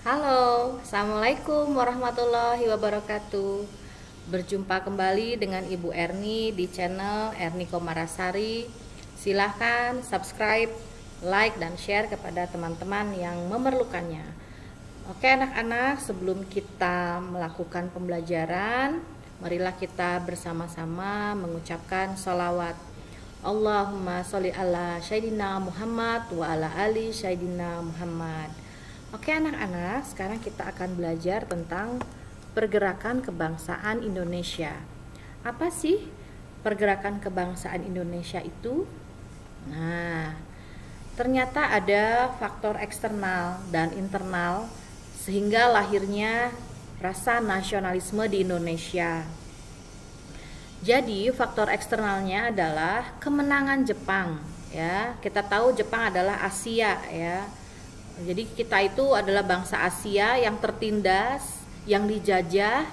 Halo, Assalamualaikum warahmatullahi wabarakatuh. Berjumpa kembali dengan Ibu Erni di channel Erni Komarasari. Silahkan subscribe, like, dan share kepada teman-teman yang memerlukannya. Oke anak-anak, sebelum kita melakukan pembelajaran, marilah kita bersama-sama mengucapkan sholawat. Allahumma sholli ala Sayyidina Muhammad wa ala ali Sayyidina Muhammad. Oke anak-anak, sekarang kita akan belajar tentang pergerakan kebangsaan Indonesia. Apa sih pergerakan kebangsaan Indonesia itu? Nah, ternyata ada faktor eksternal dan internal sehingga lahirnya rasa nasionalisme di Indonesia. Jadi faktor eksternalnya adalah kemenangan Jepang, ya. Kita tahu Jepang adalah Asia, ya. Jadi kita itu adalah bangsa Asia yang tertindas, yang dijajah,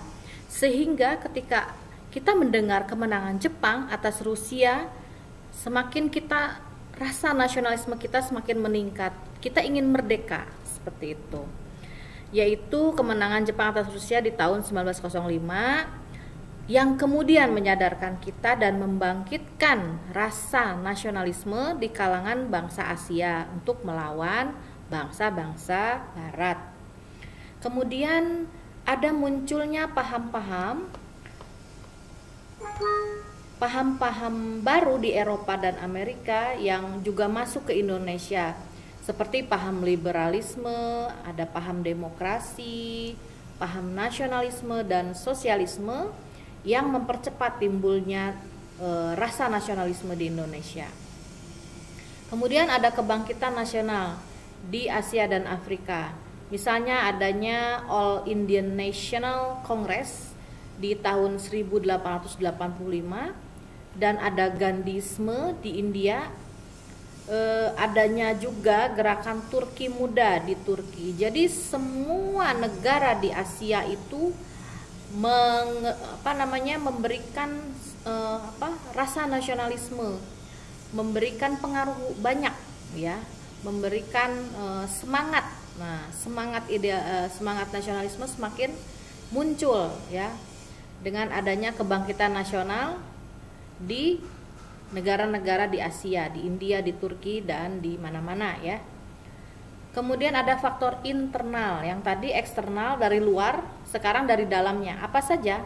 sehingga ketika kita mendengar kemenangan Jepang atas Rusia, semakin kita rasa nasionalisme kita semakin meningkat. Kita ingin merdeka, seperti itu. Yaitu kemenangan Jepang atas Rusia di tahun 1905 yang kemudian menyadarkan kita dan membangkitkan rasa nasionalisme di kalangan bangsa Asia untuk melawan bangsa-bangsa barat. Kemudian ada munculnya paham-paham baru di Eropa dan Amerika yang juga masuk ke Indonesia, seperti paham liberalisme, ada paham demokrasi, paham nasionalisme dan sosialisme yang mempercepat timbulnya rasa nasionalisme di Indonesia. Kemudian ada kebangkitan nasional di Asia dan Afrika. Misalnya adanya All Indian National Congress di tahun 1885 dan ada Gandhisme di India. Adanya juga gerakan Turki Muda di Turki. Jadi semua negara di Asia itu memberikan rasa nasionalisme, memberikan pengaruh banyak, ya, memberikan semangat. Nah, semangat nasionalisme semakin muncul, ya, dengan adanya kebangkitan nasional di negara-negara di Asia, di India, di Turki, dan di mana-mana, ya. Kemudian ada faktor internal, yang tadi eksternal dari luar, sekarang dari dalamnya. Apa saja?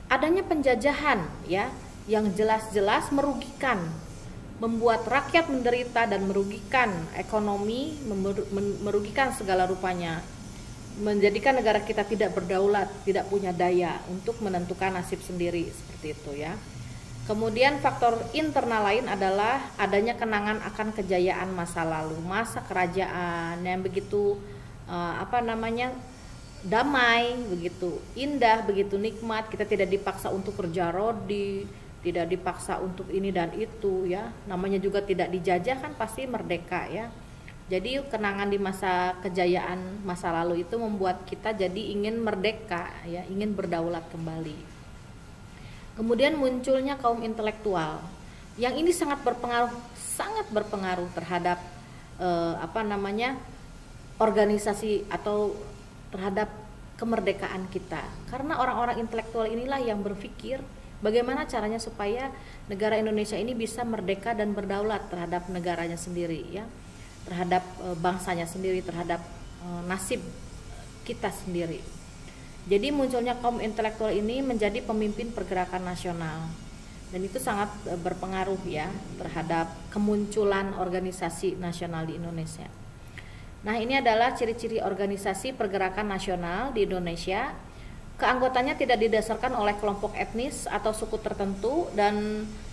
Adanya penjajahan, ya, yang jelas-jelas merugikan, membuat rakyat menderita dan merugikan ekonomi, merugikan segala rupanya, menjadikan negara kita tidak berdaulat, tidak punya daya untuk menentukan nasib sendiri, seperti itu, ya. Kemudian faktor internal lain adalah adanya kenangan akan kejayaan masa lalu, masa kerajaan yang begitu damai, begitu indah, begitu nikmat. Kita tidak dipaksa untuk kerja rodi, tidak dipaksa untuk ini dan itu, ya. Namanya juga tidak dijajah, kan pasti merdeka, ya. Jadi kenangan di masa kejayaan masa lalu itu membuat kita jadi ingin merdeka, ya, ingin berdaulat kembali. Kemudian munculnya kaum intelektual, yang ini sangat berpengaruh terhadap organisasi atau terhadap kemerdekaan kita. Karena orang-orang intelektual inilah yang berpikir bagaimana caranya supaya negara Indonesia ini bisa merdeka dan berdaulat terhadap negaranya sendiri, ya, terhadap bangsanya sendiri, terhadap nasib kita sendiri. Jadi munculnya kaum intelektual ini menjadi pemimpin pergerakan nasional, dan itu sangat berpengaruh, ya, terhadap kemunculan organisasi nasional di Indonesia. Nah, ini adalah ciri-ciri organisasi pergerakan nasional di Indonesia. Keanggotaannya tidak didasarkan oleh kelompok etnis atau suku tertentu,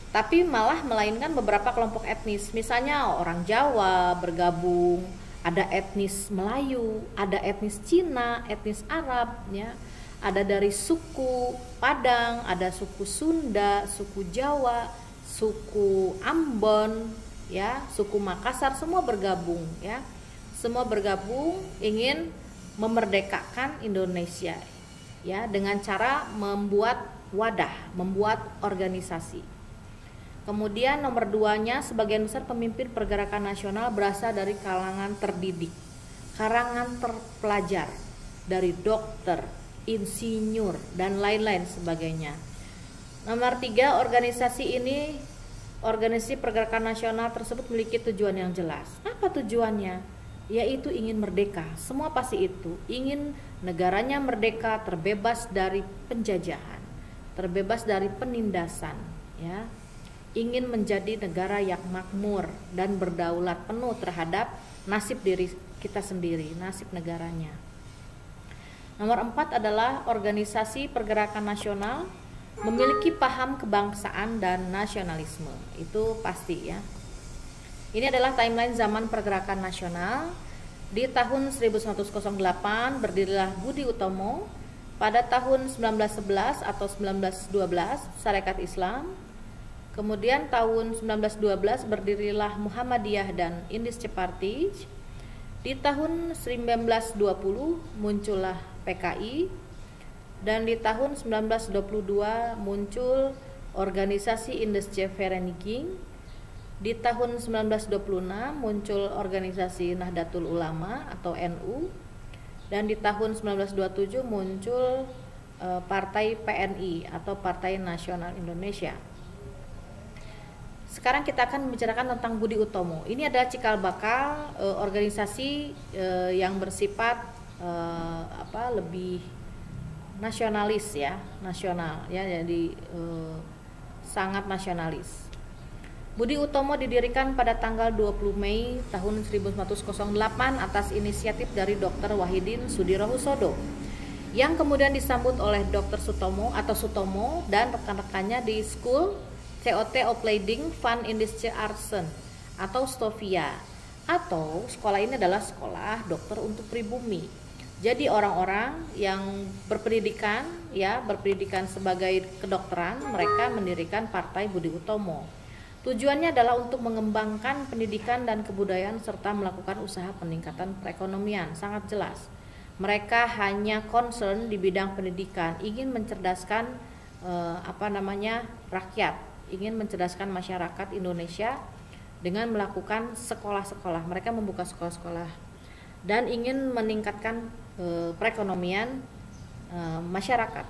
tapi malah melainkan beberapa kelompok etnis. Misalnya orang Jawa bergabung, ada etnis Melayu, ada etnis Cina, etnis Arab, ya. Ada dari suku Padang, ada suku Sunda, suku Jawa, suku Ambon, ya, suku Makassar, semua bergabung, ya. Semua bergabung ingin memerdekakan Indonesia, ya, dengan cara membuat wadah, membuat organisasi. Kemudian nomor 2-nya, sebagian besar pemimpin pergerakan nasional berasal dari kalangan terdidik. karangan terpelajar dari dokter, insinyur, dan lain-lain sebagainya. Nomor 3, organisasi pergerakan nasional tersebut memiliki tujuan yang jelas. Apa tujuannya? Yaitu ingin merdeka. Semua pasti itu, ingin negaranya merdeka, terbebas dari penjajahan, terbebas dari penindasan, ya. Ingin menjadi negara yang makmur dan berdaulat penuh terhadap nasib diri kita sendiri, nasib negaranya. Nomor 4 adalah organisasi pergerakan nasional memiliki paham kebangsaan dan nasionalisme. Itu pasti, ya. Ini adalah timeline zaman pergerakan nasional. Di tahun 1908 berdirilah Budi Utomo. Pada tahun 1911 atau 1912 Sarekat Islam. Kemudian tahun 1912 berdirilah Muhammadiyah dan Indische Partij. Di tahun 1920 muncullah PKI. Dan di tahun 1922 muncul organisasi Indische Vereniging. Di tahun 1926 muncul organisasi Nahdlatul Ulama atau NU. Dan di tahun 1927 muncul Partai PNI atau Partai Nasional Indonesia. Sekarang kita akan membicarakan tentang Budi Utomo. Ini adalah cikal bakal organisasi yang bersifat lebih nasionalis, ya, nasional, ya, jadi sangat nasionalis. Budi Utomo didirikan pada tanggal 20 Mei tahun 1908 atas inisiatif dari Dr. Wahidin Sudirohusodo, yang kemudian disambut oleh Dr. Sutomo dan rekan-rekannya di School COT Opleiding van Indische Artsen atau Stovia, atau sekolah ini adalah sekolah dokter untuk pribumi. Jadi orang-orang yang berpendidikan sebagai kedokteran, mereka mendirikan Partai Budi Utomo. Tujuannya adalah untuk mengembangkan pendidikan dan kebudayaan serta melakukan usaha peningkatan perekonomian. Sangat jelas. Mereka hanya concern di bidang pendidikan, ingin mencerdaskan rakyat, ingin mencerdaskan masyarakat Indonesia dengan melakukan sekolah-sekolah. Mereka membuka sekolah-sekolah dan ingin meningkatkan perekonomian masyarakat.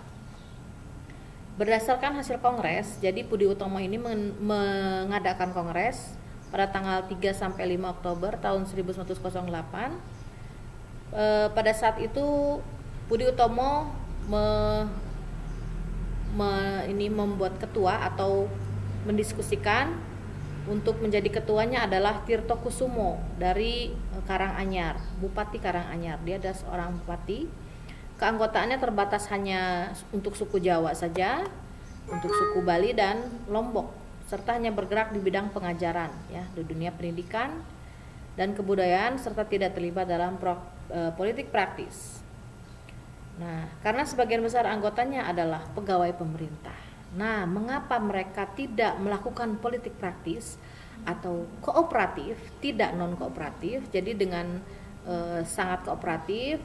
Berdasarkan hasil kongres, jadi Budi Utomo ini mengadakan kongres pada tanggal 3 sampai 5 Oktober tahun 1908. Pada saat itu Budi Utomo membuat ketua atau mendiskusikan. Untuk menjadi ketuanya adalah Tirto Kusumo dari Karanganyar, Bupati Karanganyar. Dia adalah seorang bupati. Keanggotaannya terbatas hanya untuk suku Jawa saja, untuk suku Bali dan Lombok, serta hanya bergerak di bidang pengajaran, ya, di dunia pendidikan dan kebudayaan, serta tidak terlibat dalam politik praktis. Nah, karena sebagian besar anggotanya adalah pegawai pemerintah. Nah, mengapa mereka tidak melakukan politik praktis atau kooperatif, tidak non kooperatif? Jadi dengan sangat kooperatif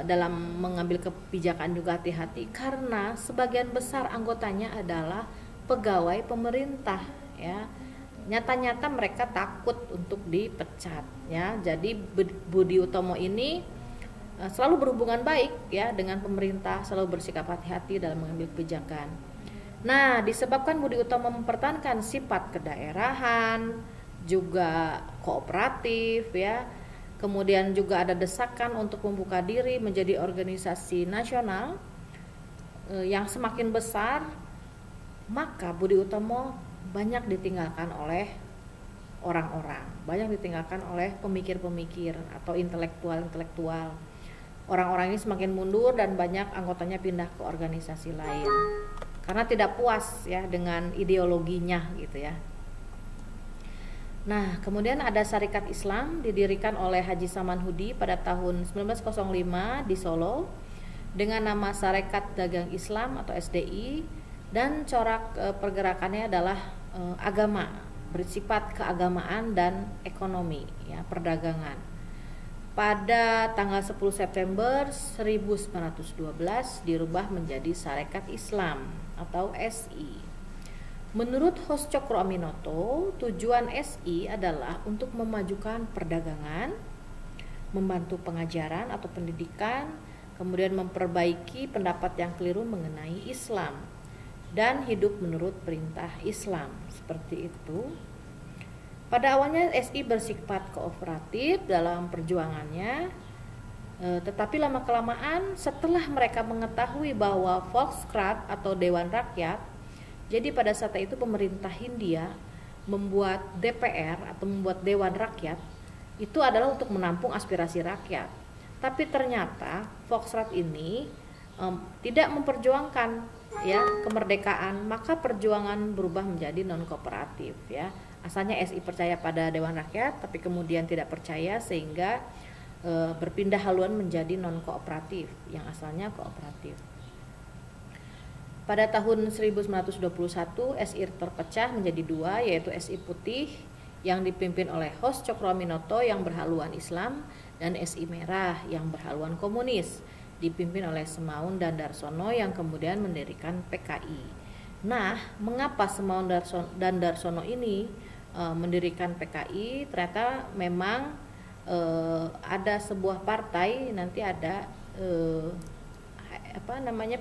dalam mengambil kebijakan juga hati-hati, karena sebagian besar anggotanya adalah pegawai pemerintah, ya. Nyata-nyata mereka takut untuk dipecat, ya. Jadi Budi Utomo ini selalu berhubungan baik, ya, dengan pemerintah, selalu bersikap hati-hati dalam mengambil kebijakan. Nah, disebabkan Budi Utomo mempertahankan sifat kedaerahan, juga kooperatif, ya. Kemudian juga ada desakan untuk membuka diri menjadi organisasi nasional yang semakin besar, maka Budi Utomo banyak ditinggalkan oleh orang-orang, banyak ditinggalkan oleh pemikir-pemikir atau intelektual-intelektual. Orang-orang ini semakin mundur dan banyak anggotanya pindah ke organisasi lain karena tidak puas, ya, dengan ideologinya, gitu, ya. Nah, kemudian ada Sarekat Islam didirikan oleh Haji Saman Hudi pada tahun 1905 di Solo dengan nama Sarekat Dagang Islam atau SDI, dan corak pergerakannya adalah agama, bersifat keagamaan dan ekonomi, ya, perdagangan. Pada tanggal 10 September 1912 dirubah menjadi Sarekat Islam atau SI. Menurut Hos Cokro Aminoto, tujuan SI adalah untuk memajukan perdagangan, membantu pengajaran atau pendidikan, kemudian memperbaiki pendapat yang keliru mengenai Islam, dan hidup menurut perintah Islam. Seperti itu. Pada awalnya SI bersifat kooperatif dalam perjuangannya, tetapi lama-kelamaan setelah mereka mengetahui bahwa Volksraad atau Dewan Rakyat, jadi pada saat itu pemerintah Hindia membuat DPR atau membuat Dewan Rakyat, itu adalah untuk menampung aspirasi rakyat. Tapi ternyata Volksraad ini tidak memperjuangkan ya kemerdekaan, maka perjuangan berubah menjadi non kooperatif ya. Asalnya SI percaya pada Dewan Rakyat, tapi kemudian tidak percaya sehingga berpindah haluan menjadi non kooperatif yang asalnya kooperatif. Pada tahun 1921 SI terpecah menjadi dua, yaitu SI Putih yang dipimpin oleh Hos Cokroaminoto yang berhaluan Islam, dan SI Merah yang berhaluan komunis dipimpin oleh Semaun dan Darsono yang kemudian mendirikan PKI. Nah, mengapa Semaun dan Darsono ini mendirikan PKI? Ternyata memang ada sebuah partai, nanti ada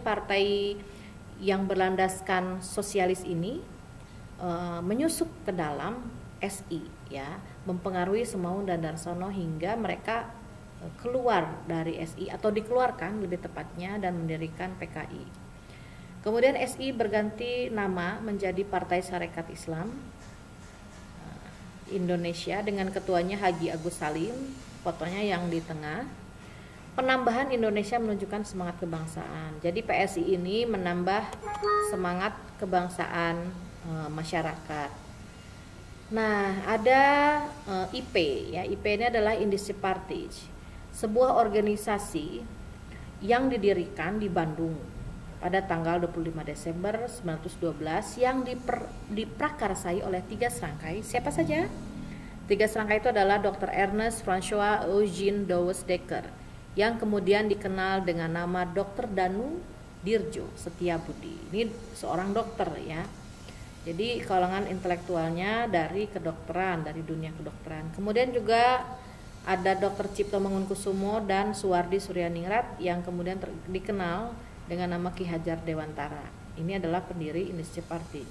partai yang berlandaskan sosialis ini menyusup ke dalam SI ya, mempengaruhi Semaun dan Darsono hingga mereka keluar dari SI atau dikeluarkan lebih tepatnya dan mendirikan PKI. Kemudian SI berganti nama menjadi Partai Sarekat Islam Indonesia dengan ketuanya Haji Agus Salim, fotonya yang di tengah. Penambahan Indonesia menunjukkan semangat kebangsaan. Jadi PSI ini menambah semangat kebangsaan masyarakat. Nah, ada IP ya. IP ini adalah Indische Partij, sebuah organisasi yang didirikan di Bandung pada tanggal 25 Desember 1912 yang diprakarsai oleh 3 serangkai. Siapa saja? 3 serangkai itu adalah Dr. Ernest François Eugene Douwes Dekker yang kemudian dikenal dengan nama Dr. Danu Dirjo Setiabudi. Ini seorang dokter ya. Jadi kalangan intelektualnya dari kedokteran, dari dunia kedokteran. Kemudian juga ada Dr. Cipto Mangunkusumo dan Suwardi Suryaningrat yang kemudian dikenal dengan nama Ki Hajar Dewantara. Ini adalah pendiri Indische Partij.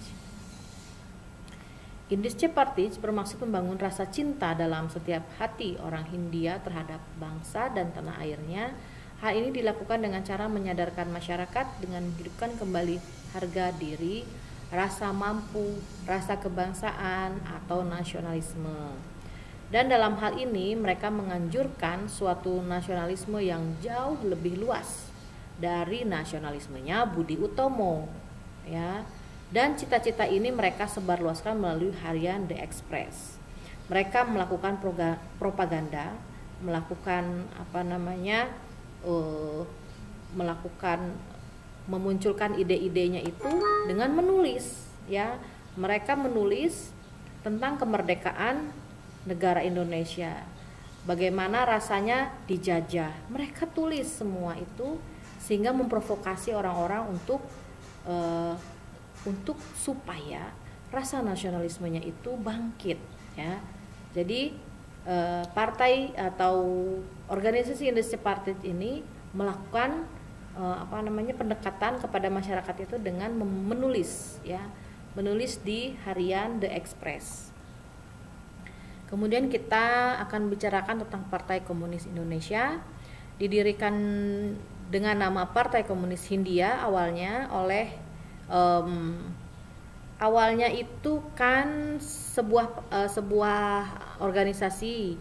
Indische Partij bermaksud membangun rasa cinta dalam setiap hati orang Hindia terhadap bangsa dan tanah airnya. Hal ini dilakukan dengan cara menyadarkan masyarakat dengan menghidupkan kembali harga diri, rasa mampu, rasa kebangsaan atau nasionalisme. Dan dalam hal ini mereka menganjurkan suatu nasionalisme yang jauh lebih luas dari nasionalismenya Budi Utomo ya. Dan cita-cita ini mereka sebarluaskan melalui harian The Express. Mereka melakukan propaganda, melakukan memunculkan ide-idenya itu dengan menulis ya. Mereka menulis tentang kemerdekaan negara Indonesia, bagaimana rasanya dijajah. Mereka tulis semua itu sehingga memprovokasi orang-orang untuk supaya rasa nasionalismenya itu bangkit ya. Jadi partai atau organisasi Indische Partij ini melakukan pendekatan kepada masyarakat itu dengan menulis ya, menulis di harian The Express. Kemudian kita akan bicarakan tentang Partai Komunis Indonesia, didirikan dengan nama Partai Komunis Hindia awalnya oleh awalnya itu kan sebuah organisasi,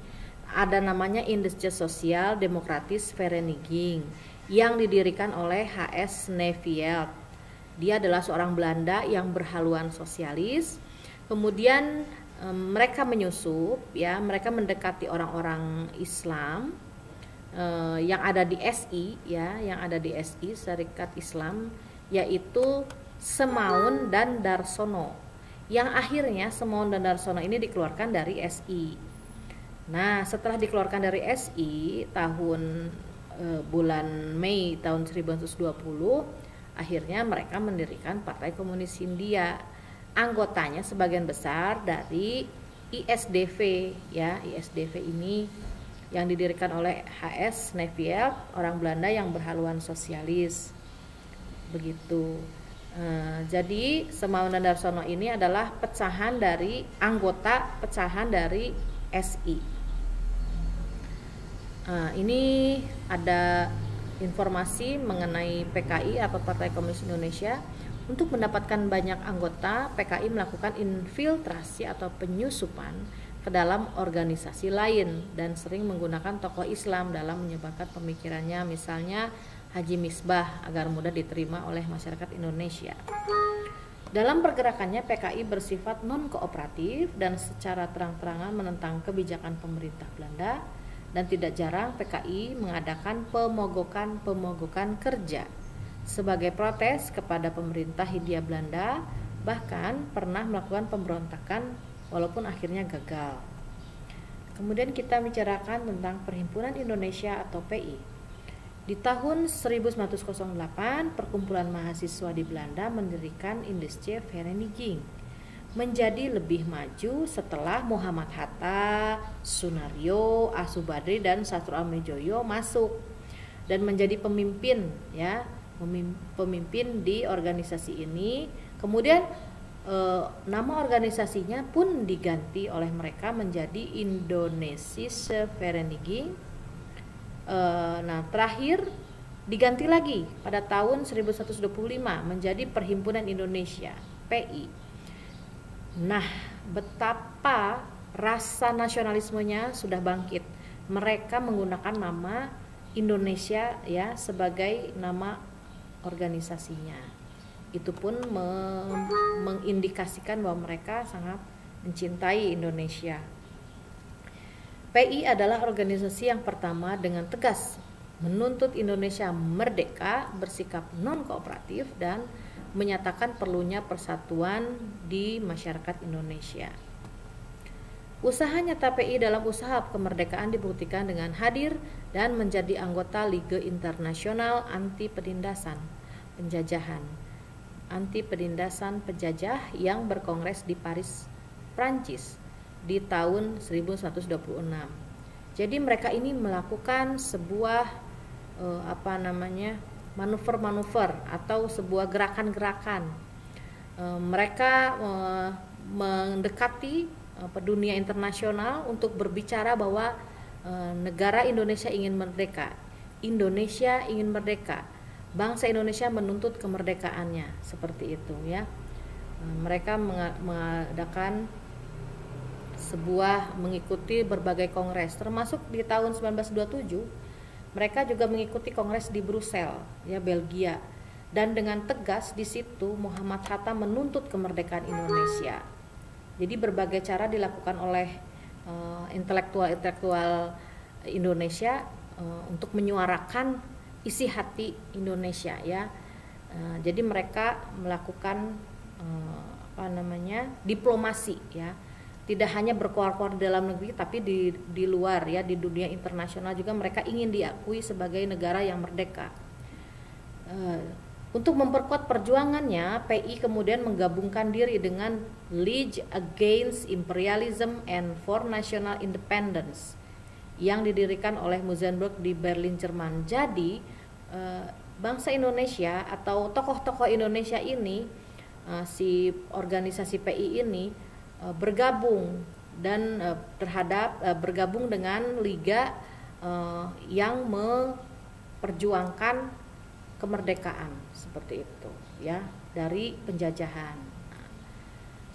ada namanya Indische Sociaal Democratische Vereniging yang didirikan oleh H.S. Neuvelt. Dia adalah seorang Belanda yang berhaluan sosialis. Kemudian mereka menyusup ya, mereka mendekati orang-orang Islam yang ada di SI ya, yang ada di SI Serikat Islam, yaitu Semaun dan Darsono, yang akhirnya Semaun dan Darsono ini dikeluarkan dari SI. Nah, setelah dikeluarkan dari SI tahun bulan Mei tahun 1920, akhirnya mereka mendirikan Partai Komunis Hindia. Anggotanya sebagian besar dari ISDV ya. ISDV ini yang didirikan oleh H.S. Nevielt, orang Belanda yang berhaluan sosialis. Begitu. Jadi Semaun dan Darsono ini adalah pecahan dari pecahan dari SI. Ini ada informasi mengenai PKI atau Partai Komunis Indonesia. Untuk mendapatkan banyak anggota, PKI melakukan infiltrasi atau penyusupan ke dalam organisasi lain dan sering menggunakan tokoh Islam dalam menyebarkan pemikirannya, misalnya Haji Misbah, agar mudah diterima oleh masyarakat Indonesia. Dalam pergerakannya, PKI bersifat non-kooperatif dan secara terang-terangan menentang kebijakan pemerintah Belanda, dan tidak jarang PKI mengadakan pemogokan kerja sebagai protes kepada pemerintah Hindia Belanda, bahkan pernah melakukan pemberontakan walaupun akhirnya gagal. Kemudian kita bicarakan tentang Perhimpunan Indonesia atau PI. Di tahun 1908, perkumpulan mahasiswa di Belanda mendirikan Indische Vereniging, menjadi lebih maju setelah Muhammad Hatta, Sunario, Asubadri dan Satru Amidjojo masuk dan menjadi pemimpin di organisasi ini. Kemudian nama organisasinya pun diganti oleh mereka menjadi Indonesische Vereniging. Terakhir diganti lagi pada tahun 1125 menjadi Perhimpunan Indonesia, PI. Nah, betapa rasa nasionalismenya sudah bangkit. Mereka menggunakan nama Indonesia sebagai nama organisasinya. Itu pun mengindikasikan bahwa mereka sangat mencintai Indonesia. PI adalah organisasi yang pertama dengan tegas menuntut Indonesia merdeka, bersikap non-kooperatif, dan menyatakan perlunya persatuan di masyarakat Indonesia. Usaha nyata PI dalam usaha kemerdekaan dibuktikan dengan hadir dan menjadi anggota Liga Internasional Anti Penindasan Penjajah yang berkongres di Paris, Prancis di tahun 1926. Jadi mereka ini melakukan sebuah manuver-manuver atau sebuah gerakan-gerakan. Mereka mendekati dunia internasional untuk berbicara bahwa negara Indonesia ingin merdeka. Indonesia ingin merdeka. Bangsa Indonesia menuntut kemerdekaannya, seperti itu ya. Mereka mengadakan mengikuti berbagai kongres, termasuk di tahun 1927 mereka juga mengikuti kongres di Brussel, Belgia, dan dengan tegas di situ Muhammad Hatta menuntut kemerdekaan Indonesia. Jadi berbagai cara dilakukan oleh intelektual Indonesia untuk menyuarakan isi hati Indonesia ya. Jadi mereka melakukan diplomasi ya. Tidak hanya berkoar-koar di dalam negeri, tapi di luar ya, di dunia internasional juga mereka ingin diakui sebagai negara yang merdeka. Untuk memperkuat perjuangannya, PI kemudian menggabungkan diri dengan League Against Imperialism and for National Independence yang didirikan oleh Musenberg di Berlin, Jerman. Jadi bangsa Indonesia atau tokoh-tokoh Indonesia ini, si organisasi PI ini bergabung dengan liga yang memperjuangkan kemerdekaan seperti itu ya, dari penjajahan.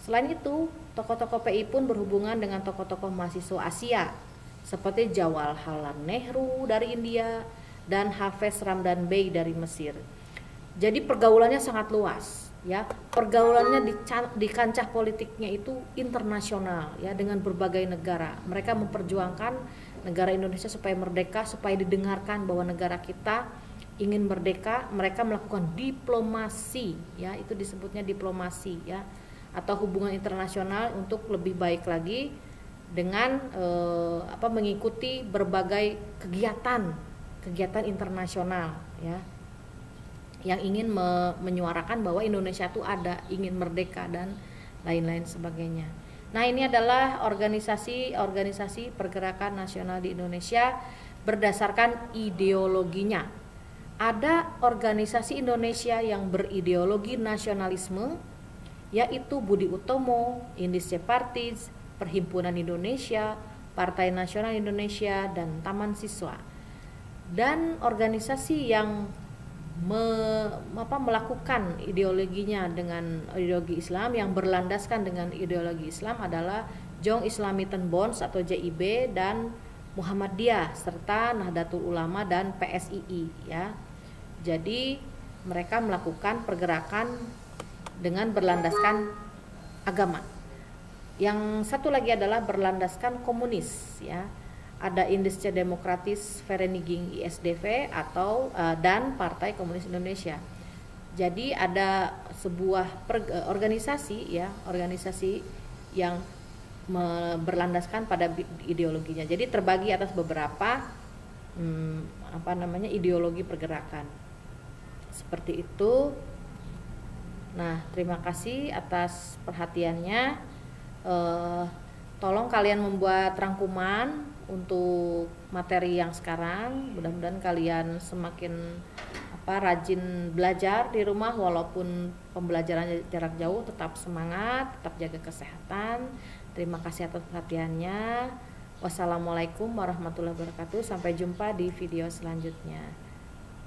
Selain itu, tokoh-tokoh PI pun berhubungan dengan tokoh-tokoh mahasiswa Asia seperti Jawaharlal Nehru dari India dan Hafez Ramdan Bey dari Mesir. Jadi pergaulannya sangat luas ya, pergaulannya di kancah politiknya itu internasional ya, dengan berbagai negara. Mereka memperjuangkan negara Indonesia supaya merdeka, supaya didengarkan bahwa negara kita ingin merdeka. Mereka melakukan diplomasi ya, itu disebutnya diplomasi ya, atau hubungan internasional untuk lebih baik lagi dengan mengikuti berbagai kegiatan internasional ya, yang ingin menyuarakan bahwa Indonesia itu ingin merdeka dan lain-lain sebagainya. Nah, ini adalah organisasi pergerakan nasional di Indonesia berdasarkan ideologinya. Ada organisasi Indonesia yang berideologi nasionalisme, yaitu Budi Utomo, Indische Parties, Perhimpunan Indonesia, Partai Nasional Indonesia, dan Taman Siswa. Dan organisasi yang melakukan ideologinya dengan ideologi Islam, yang berlandaskan dengan ideologi Islam adalah Jong Islamiten Bonds atau JIB dan Muhammadiyah serta Nahdlatul Ulama dan PSII ya. Jadi mereka melakukan pergerakan dengan berlandaskan agama. Yang satu lagi adalah berlandaskan komunis ya. Ada Indische Demokratis Vereniging ISDV atau dan Partai Komunis Indonesia. Jadi ada sebuah organisasi ya, organisasi yang berlandaskan pada ideologinya. Jadi terbagi atas beberapa ideologi pergerakan. Seperti itu. Nah, terima kasih atas perhatiannya. Tolong kalian membuat rangkuman untuk materi yang sekarang. Mudah-mudahan kalian semakin rajin belajar di rumah, walaupun pembelajarannya jarak jauh. Tetap semangat, tetap jaga kesehatan. Terima kasih atas perhatiannya. Wassalamualaikum warahmatullahi wabarakatuh. Sampai jumpa di video selanjutnya.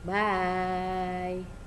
Bye.